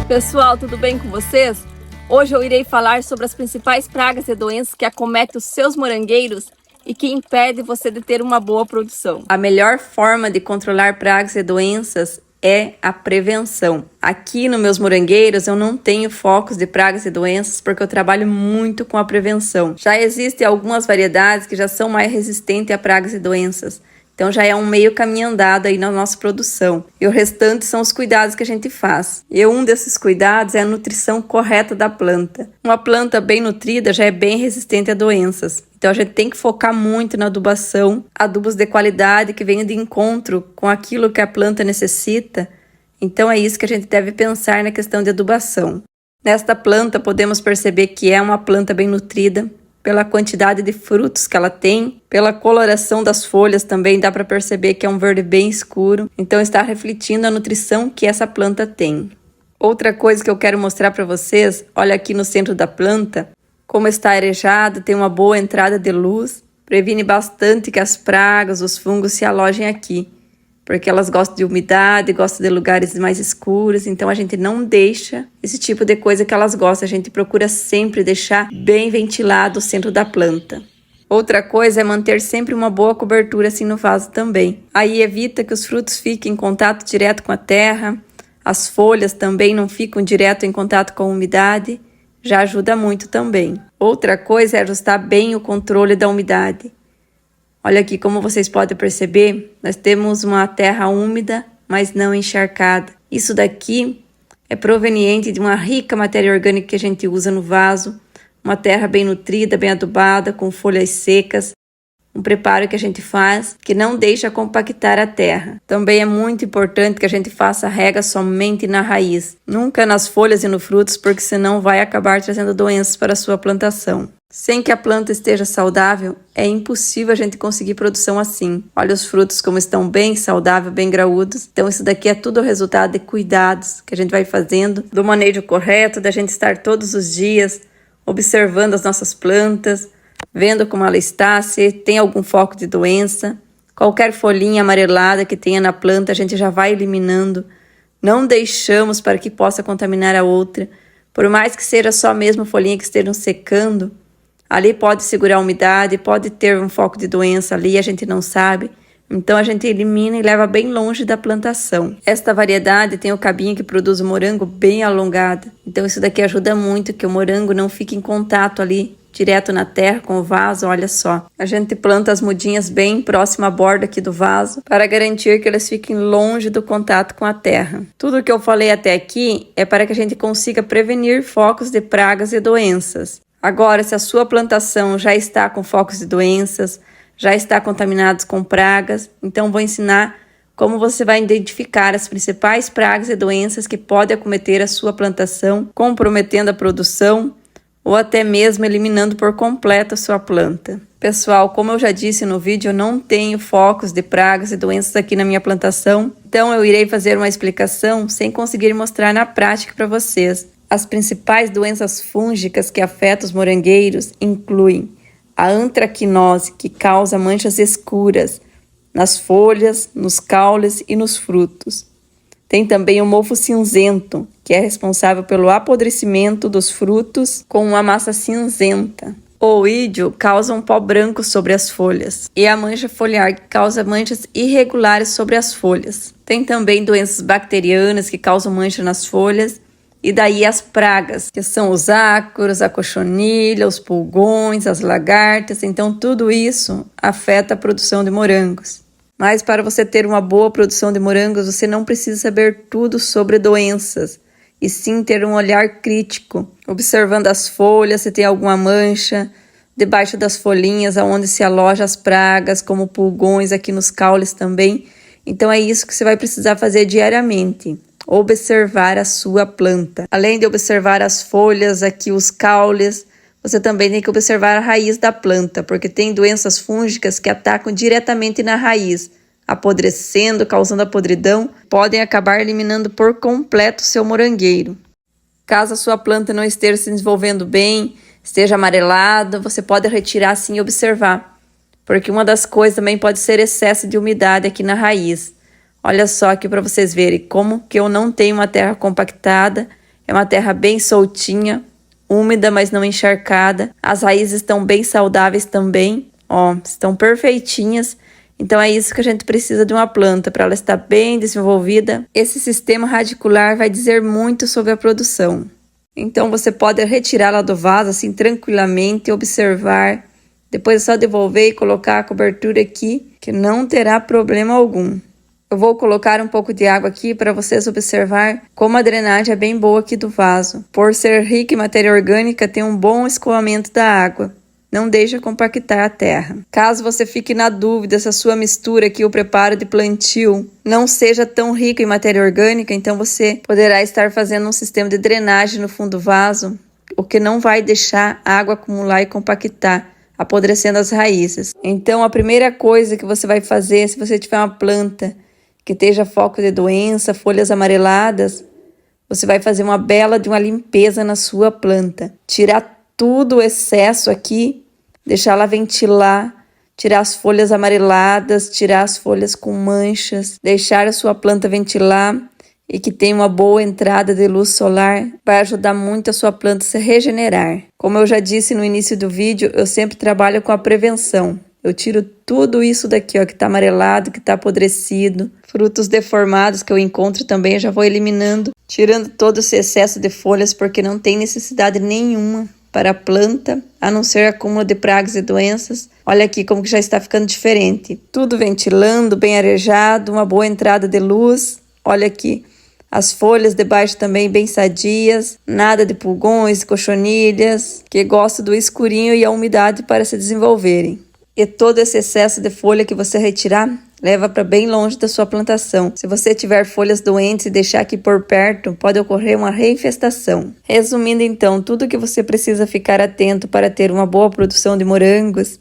Pessoal, tudo bem com vocês? Hoje eu irei falar sobre as principais pragas e doenças que acometem os seus morangueiros e que impedem você de ter uma boa produção. A melhor forma de controlar pragas e doenças é a prevenção. Aqui nos meus morangueiros eu não tenho focos de pragas e doenças porque eu trabalho muito com a prevenção. Já existem algumas variedades que já são mais resistentes a pragas e doenças. Então já é um meio caminho andado aí na nossa produção. E o restante são os cuidados que a gente faz. E um desses cuidados é a nutrição correta da planta. Uma planta bem nutrida já é bem resistente a doenças. Então a gente tem que focar muito na adubação, adubos de qualidade que venham de encontro com aquilo que a planta necessita. Então é isso que a gente deve pensar na questão de adubação. Nesta planta podemos perceber que é uma planta bem nutrida, pela quantidade de frutos que ela tem, pela coloração das folhas também dá para perceber que é um verde bem escuro, então está refletindo a nutrição que essa planta tem. Outra coisa que eu quero mostrar para vocês, olha aqui no centro da planta, como está arejado, tem uma boa entrada de luz, previne bastante que as pragas, os fungos se alojem aqui, porque elas gostam de umidade, gostam de lugares mais escuros, então a gente não deixa esse tipo de coisa que elas gostam, a gente procura sempre deixar bem ventilado o centro da planta. Outra coisa é manter sempre uma boa cobertura assim no vaso também. Aí evita que os frutos fiquem em contato direto com a terra, as folhas também não ficam direto em contato com a umidade, já ajuda muito também. Outra coisa é ajustar bem o controle da umidade. Olha aqui, como vocês podem perceber, nós temos uma terra úmida, mas não encharcada. Isso daqui é proveniente de uma rica matéria orgânica que a gente usa no vaso, uma terra bem nutrida, bem adubada, com folhas secas, um preparo que a gente faz que não deixa compactar a terra. Também é muito importante que a gente faça a rega somente na raiz, nunca nas folhas e nos frutos, porque senão vai acabar trazendo doenças para a sua plantação. Sem que a planta esteja saudável, é impossível a gente conseguir produção assim. Olha os frutos como estão bem saudáveis, bem graúdos. Então isso daqui é tudo o resultado de cuidados que a gente vai fazendo, do manejo correto, da gente estar todos os dias observando as nossas plantas, vendo como ela está, se tem algum foco de doença. Qualquer folhinha amarelada que tenha na planta, a gente já vai eliminando. Não deixamos para que possa contaminar a outra. Por mais que seja só mesmo folhinha que estejam secando, ali pode segurar a umidade, pode ter um foco de doença ali, a gente não sabe. Então a gente elimina e leva bem longe da plantação. Esta variedade tem o cabinho que produz o morango bem alongado. Então isso daqui ajuda muito que o morango não fique em contato ali, direto na terra com o vaso, olha só. A gente planta as mudinhas bem próximo à borda aqui do vaso, para garantir que elas fiquem longe do contato com a terra. Tudo que eu falei até aqui é para que a gente consiga prevenir focos de pragas e doenças. Agora, se a sua plantação já está com focos de doenças, já está contaminada com pragas, então vou ensinar como você vai identificar as principais pragas e doenças que podem acometer a sua plantação, comprometendo a produção ou até mesmo eliminando por completo a sua planta. Pessoal, como eu já disse no vídeo, eu não tenho focos de pragas e doenças aqui na minha plantação, então eu irei fazer uma explicação sem conseguir mostrar na prática para vocês. As principais doenças fúngicas que afetam os morangueiros incluem a antracnose, que causa manchas escuras nas folhas, nos caules e nos frutos. Tem também o mofo cinzento, que é responsável pelo apodrecimento dos frutos com uma massa cinzenta. O oídio causa um pó branco sobre as folhas. E a mancha foliar, que causa manchas irregulares sobre as folhas. Tem também doenças bacterianas que causam mancha nas folhas. E daí as pragas, que são os ácaros, a cochonilha, os pulgões, as lagartas. Então tudo isso afeta a produção de morangos. Mas para você ter uma boa produção de morangos, você não precisa saber tudo sobre doenças, e sim ter um olhar crítico, observando as folhas, se tem alguma mancha, debaixo das folhinhas, onde se alojam as pragas, como pulgões, aqui nos caules também. Então é isso que você vai precisar fazer diariamente, observar a sua planta. Além de observar as folhas, aqui os caules, você também tem que observar a raiz da planta, porque tem doenças fúngicas que atacam diretamente na raiz, apodrecendo, causando a podridão, podem acabar eliminando por completo o seu morangueiro. Caso a sua planta não esteja se desenvolvendo bem, esteja amarelada, você pode retirar assim e observar, porque uma das coisas também pode ser excesso de umidade aqui na raiz. Olha só aqui para vocês verem como que eu não tenho uma terra compactada, É uma terra bem soltinha, úmida, mas não encharcada. As raízes estão bem saudáveis também, ó, estão perfeitinhas. Então é isso que a gente precisa de uma planta, para ela estar bem desenvolvida. Esse sistema radicular vai dizer muito sobre a produção. Então você pode retirá-la do vaso assim tranquilamente, observar. Depois é só devolver e colocar a cobertura aqui, que não terá problema algum. Eu vou colocar um pouco de água aqui para vocês observar como a drenagem é bem boa aqui do vaso. Por ser rica em matéria orgânica, tem um bom escoamento da água. Não deixa compactar a terra. Caso você fique na dúvida se a sua mistura aqui, o preparo de plantio, não seja tão rico em matéria orgânica, então você poderá estar fazendo um sistema de drenagem no fundo do vaso, o que não vai deixar a água acumular e compactar, apodrecendo as raízes. Então a primeira coisa que você vai fazer, se você tiver uma planta que esteja foco de doença, folhas amareladas, você vai fazer uma bela de uma limpeza na sua planta. Tirar tudo o excesso aqui, deixar ela ventilar, tirar as folhas amareladas, tirar as folhas com manchas, deixar a sua planta ventilar e que tenha uma boa entrada de luz solar, vai ajudar muito a sua planta a se regenerar. Como eu já disse no início do vídeo, eu sempre trabalho com a prevenção. Eu tiro tudo isso daqui, ó, que tá amarelado, que tá apodrecido, frutos deformados que eu encontro também, eu já vou eliminando, tirando todo esse excesso de folhas, porque não tem necessidade nenhuma para a planta, a não ser acúmulo de pragas e doenças. Olha aqui como que já está ficando diferente. Tudo ventilando, bem arejado, uma boa entrada de luz. Olha aqui, as folhas debaixo também bem sadias, nada de pulgões, cochonilhas, que gostam do escurinho e a umidade para se desenvolverem. E todo esse excesso de folha que você retirar, leva para bem longe da sua plantação. Se você tiver folhas doentes e deixar aqui por perto, pode ocorrer uma reinfestação. Resumindo então, tudo que você precisa ficar atento para ter uma boa produção de morangos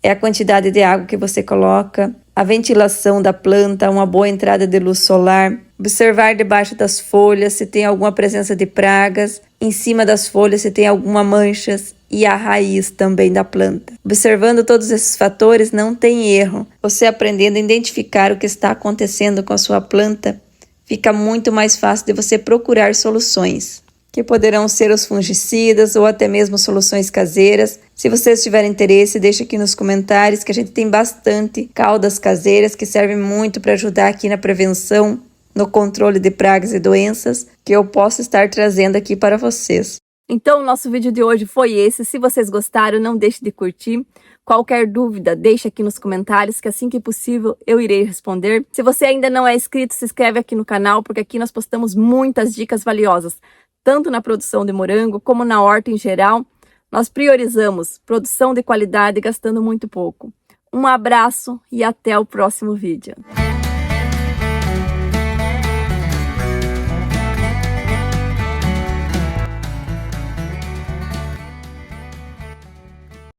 é a quantidade de água que você coloca, a ventilação da planta, uma boa entrada de luz solar, observar debaixo das folhas se tem alguma presença de pragas, em cima das folhas se tem alguma manchas, e a raiz também da planta. Observando todos esses fatores, não tem erro. Você aprendendo a identificar o que está acontecendo com a sua planta, fica muito mais fácil de você procurar soluções, que poderão ser os fungicidas ou até mesmo soluções caseiras. Se vocês tiverem interesse, deixe aqui nos comentários que a gente tem bastante caudas caseiras que servem muito para ajudar aqui na prevenção, no controle de pragas e doenças, que eu posso estar trazendo aqui para vocês. Então, o nosso vídeo de hoje foi esse. Se vocês gostaram, não deixe de curtir. Qualquer dúvida, deixe aqui nos comentários, que assim que possível eu irei responder. Se você ainda não é inscrito, se inscreve aqui no canal, porque aqui nós postamos muitas dicas valiosas, tanto na produção de morango, como na horta em geral. Nós priorizamos produção de qualidade, gastando muito pouco. Um abraço e até o próximo vídeo.